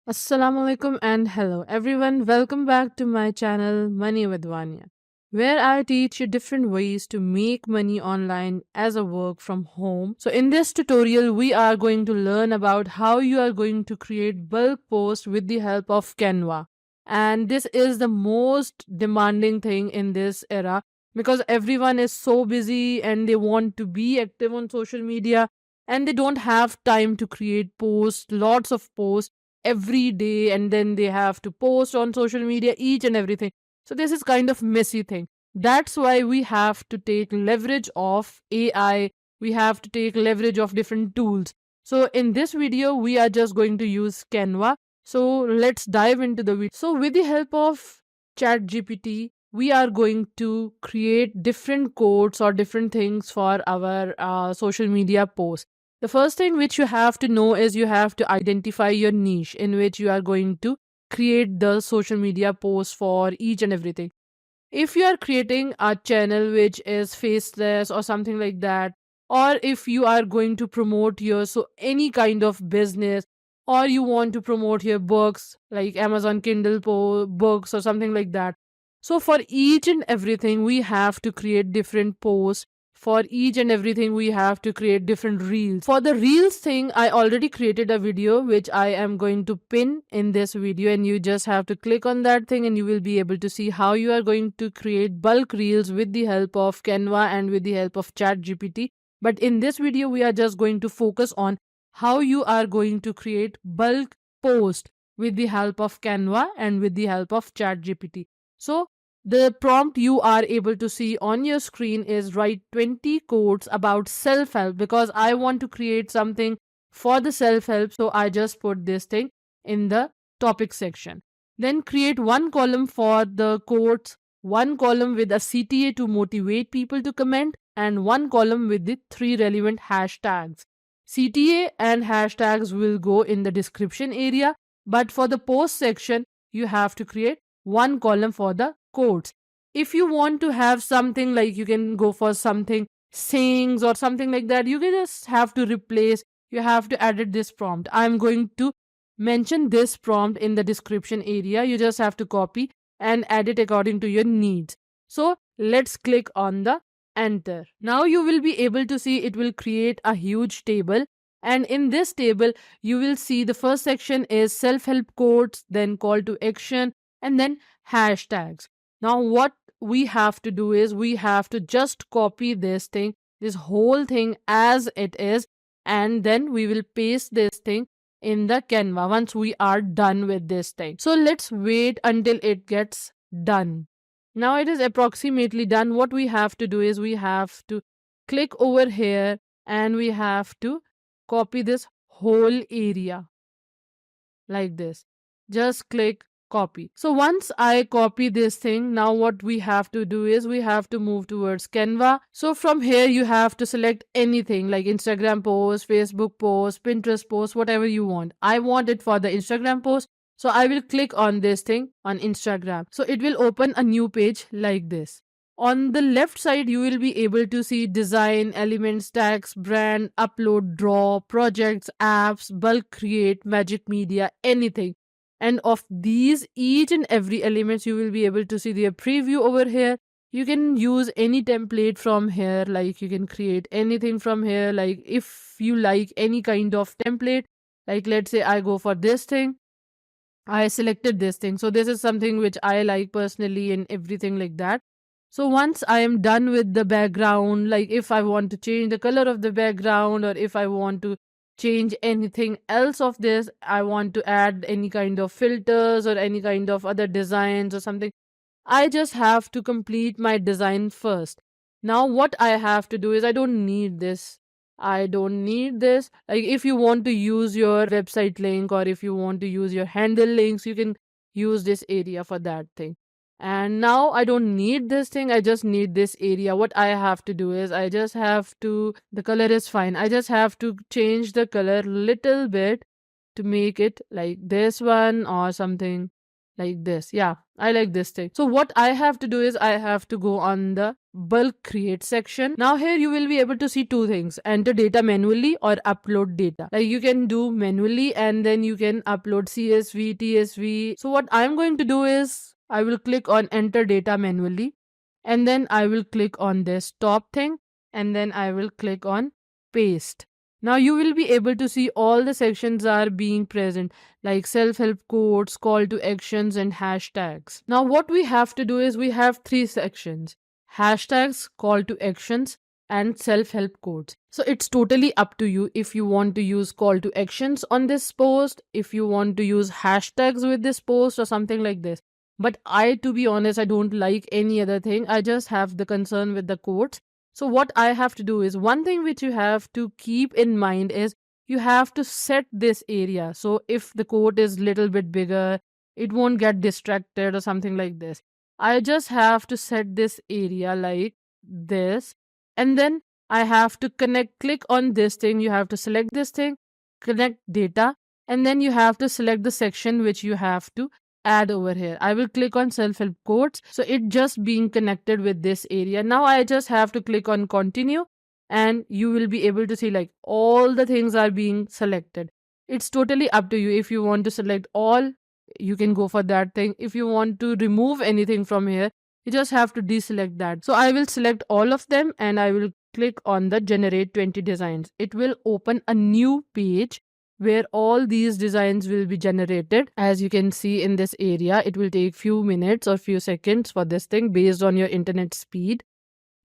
Assalamu alaikum and hello everyone. Welcome back to my channel Money with Vanya, where I teach you different ways to make money online as a work from home. So in this tutorial, we are going to learn about how you are going to create bulk posts with the help of Canva. And this is the most demanding thing in this era because everyone is so busy and they want to be active on social media and they don't have time to create posts, lots of posts every day, and then they have to post on social media each and everything. So this is kind of messy thing. That's why we have to take leverage of AI. We have to take leverage of different tools. So in this video we are just going to use Canva. So let's dive into the video. So with the help of chat GPT, we are going to create different codes or different things for our social media posts. The first thing which you have to know is you have to identify your niche in which you are going to create the social media posts for each and everything. If you are creating a channel which is faceless or something like that, or if you are going to promote your any kind of business, or you want to promote your books like Amazon Kindle books or something like that. So for each and everything we have to create different posts. For each and everything we have to create different reels. For the reels thing, I already created a video which I am going to pin in this video, and you just have to click on that thing and you will be able to see how you are going to create bulk reels with the help of Canva and with the help of chat GPT. But in this video we are just going to focus on how you are going to create bulk post with the help of Canva and with the help of chat GPT. So the prompt you are able to see on your screen is write 20 quotes about self help, because I want to create something for the self help. So I just put this thing in the topic section. Then create one column for the quotes, one column with a CTA to motivate people to comment, and one column with the three relevant hashtags. CTA and hashtags will go in the description area, but for the post section, you have to create one column for the quotes. If you want to have something like, you can go for something sayings or something like that, you can just have to replace, you have to edit this prompt. I'm going to mention this prompt in the description area. You just have to copy and edit according to your needs. So let's click on the enter. Now you will be able to see it will create a huge table, and in this table you will see the first section is self-help quotes, then call to action, and then hashtags. Now what we have to do is we have to just copy this whole thing as it is, and then we will paste this thing in the Canva once we are done with this thing. So let's wait until it gets done. Now it is approximately done. What we have to do is we have to click over here and we have to copy this whole area like this. Just click copy. So once I copy this thing, now what we have to do is we have to move towards Canva. So from here you have to select anything like Instagram post, Facebook post, Pinterest post, whatever you want. I want it for the Instagram post. So I will click on this thing on Instagram. So it will open a new page like this. On the left side, you will be able to see design, elements, tags, brand, upload, draw, projects, apps, bulk create, magic media, anything. And of these, each and every elements, you will be able to see their preview over here. You can use any template from here, like you can create anything from here. Like if you like any kind of template, like let's say I go for this thing. I selected this thing. So this is something which I like personally and everything like that. So once I am done with the background, like if I want to change the color of the background, or if I want to change anything else of this, I want to add any kind of filters or any kind of other designs or something, I just have to complete my design first. Now what I have to do is I don't need this. I don't need this. Like if you want to use your website link or if you want to use your handle links, you can use this area for that thing. And now I don't need this thing. I just need this area. What I have to do is I just have to, the color is fine. I just have to change the color little bit to make it like this one or something. like this. Yeah, I like this thing. So what I have to do is I have to go on the bulk create section. Now here you will be able to see two things: enter data manually or upload data. Like you can do manually and then you can upload CSV, TSV. So what I'm going to do is I will click on enter data manually, and then I will click on this top thing, and then I will click on paste. Now you will be able to see all the sections are being present, like self-help quotes, call to actions, and hashtags. Now what we have to do is we have three sections: hashtags, call to actions, and self-help quotes. So it's totally up to you if you want to use call to actions on this post, if you want to use hashtags with this post or something like this. But I, to be honest, I don't like any other thing. I just have the concern with the quotes. So what I have to do is, one thing which you have to keep in mind is you have to set this area. So if the quote is little bit bigger, it won't get distracted or something like this. I just have to set this area like this, and then I have to click on this thing. You have to select this thing, connect data, and then you have to select the section which you have to add over here. I will click on self-help quotes. So it just being connected with this area. Now I just have to click on continue, and you will be able to see like all the things are being selected. It's totally up to you. If you want to select all, you can go for that thing. If you want to remove anything from here, you just have to deselect that. So I will select all of them and I will click on the generate 20 designs. It will open a new page where all these designs will be generated. As you can see in this area, it will take few minutes or few seconds for this thing based on your internet speed.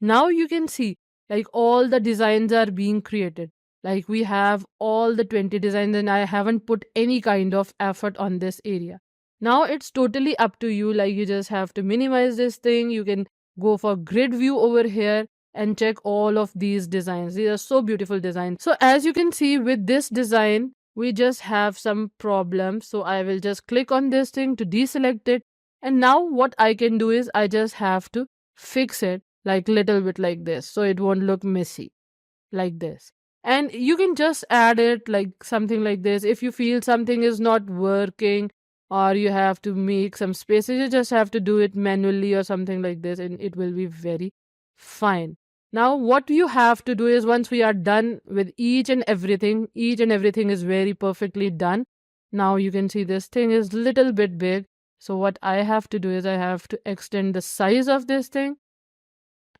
Now you can see like all the designs are being created. Like we have all the 20 designs and I haven't put any kind of effort on this area. Now it's totally up to you. Like you just have to minimize this thing. You can go for grid view over here and check all of these designs. These are so beautiful designs. So as you can see with this design, we just have some problems. So I will just click on this thing to deselect it. And now what I can do is I just have to fix it like little bit like this, so it won't look messy like this. And you can just add it like something like this. If you feel something is not working or you have to make some spaces, you just have to do it manually or something like this, and it will be very fine. Now what you have to do is, once we are done with each and everything is very perfectly done. Now you can see this thing is little bit big. So what I have to do is I have to extend the size of this thing.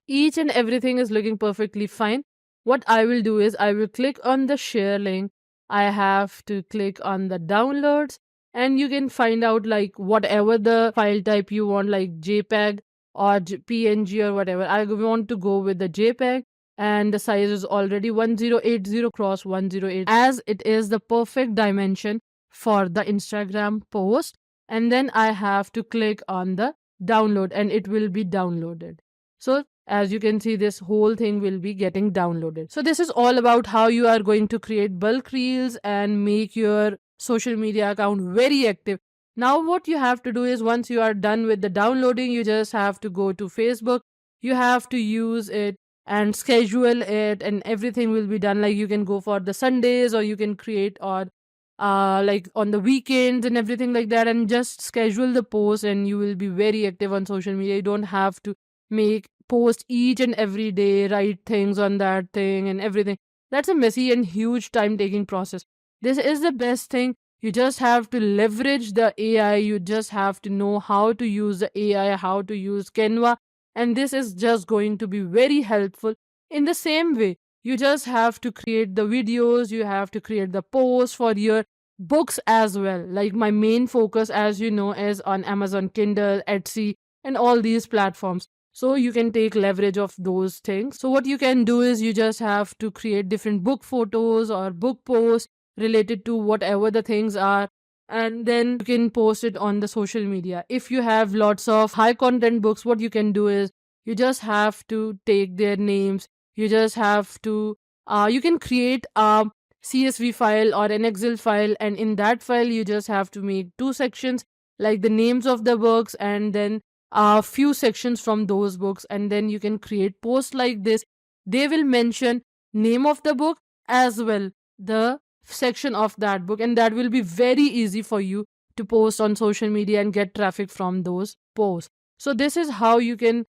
Each and everything is looking perfectly fine. What I will do is I will click on the share link. I have to click on the downloads, and you can find out like whatever the file type you want, like JPEG or PNG or whatever. I want to go with the JPEG, and the size is already 1080 cross 108, as it is the perfect dimension for the Instagram post. And then I have to click on the download and it will be downloaded. So as you can see, this whole thing will be getting downloaded. So this is all about how you are going to create bulk reels and make your social media account very active. Now what you have to do is, once you are done with the downloading, you just have to go to Facebook. You have to use it and schedule it, and everything will be done. Like you can go for the Sundays, or you can create or like on the weekends and everything like that, and just schedule the post and you will be very active on social media. You don't have to make post each and every day, write things on that thing and everything. That's a messy and huge time taking process. This is the best thing. You just have to leverage the AI. You just have to know how to use the AI, how to use Canva, and this is just going to be very helpful. In the same way, you just have to create the videos, you have to create the posts for your books as well. Like my main focus, as you know, is on Amazon Kindle, Etsy, and all these platforms. So you can take leverage of those things. So what you can do is you just have to create different book photos or book posts related to whatever the things are, and then you can post it on the social media. If you have lots of high content books, what you can do is you just have to take their names. You just have to you can create a CSV file or an Excel file, and in that file you just have to make two sections, like the names of the books and then a few sections from those books. And then you can create posts like this. They will mention name of the book as well the section of that book, and that will be very easy for you to post on social media and get traffic from those posts. So this is how you can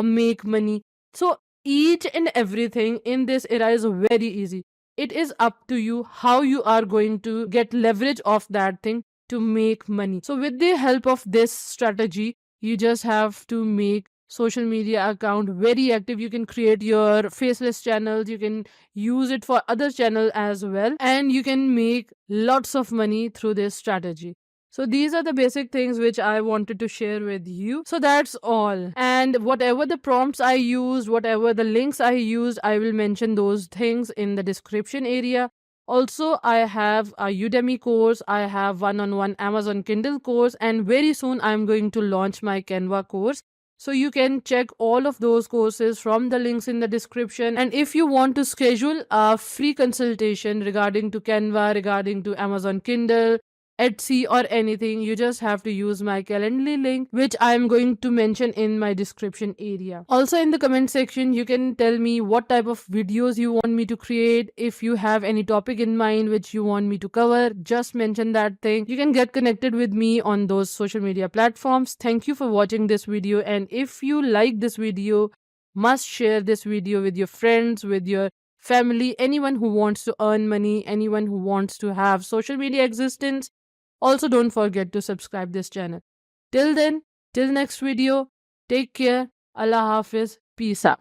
make money. So each and everything in this era is very easy. It is up to you how you are going to get leverage of that thing to make money. So with the help of this strategy, you just have to make social media account very active. You can create your faceless channels, you can use it for other channel as well, and you can make lots of money through this strategy. So these are the basic things which I wanted to share with you. So that's all. And whatever the prompts I used, whatever the links I used, I will mention those things in the description area. Also, I have a Udemy course, I have one-on-one Amazon Kindle course, and very soon I'm going to launch my Canva course. So you can check all of those courses from the links in the description. And if you want to schedule a free consultation regarding to Canva, regarding to Amazon Kindle, Etsy or anything, you just have to use my Calendly link, which I'm going to mention in my description area. Also in the comment section, you can tell me what type of videos you want me to create. If you have any topic in mind which you want me to cover, just mention that thing. You can get connected with me on those social media platforms. Thank you for watching this video, and if you like this video, must share this video with your friends, with your family, anyone who wants to earn money, anyone who wants to have social media existence. Also, don't forget to subscribe this channel. Till then, till next video, take care. Allah Hafiz. Peace out.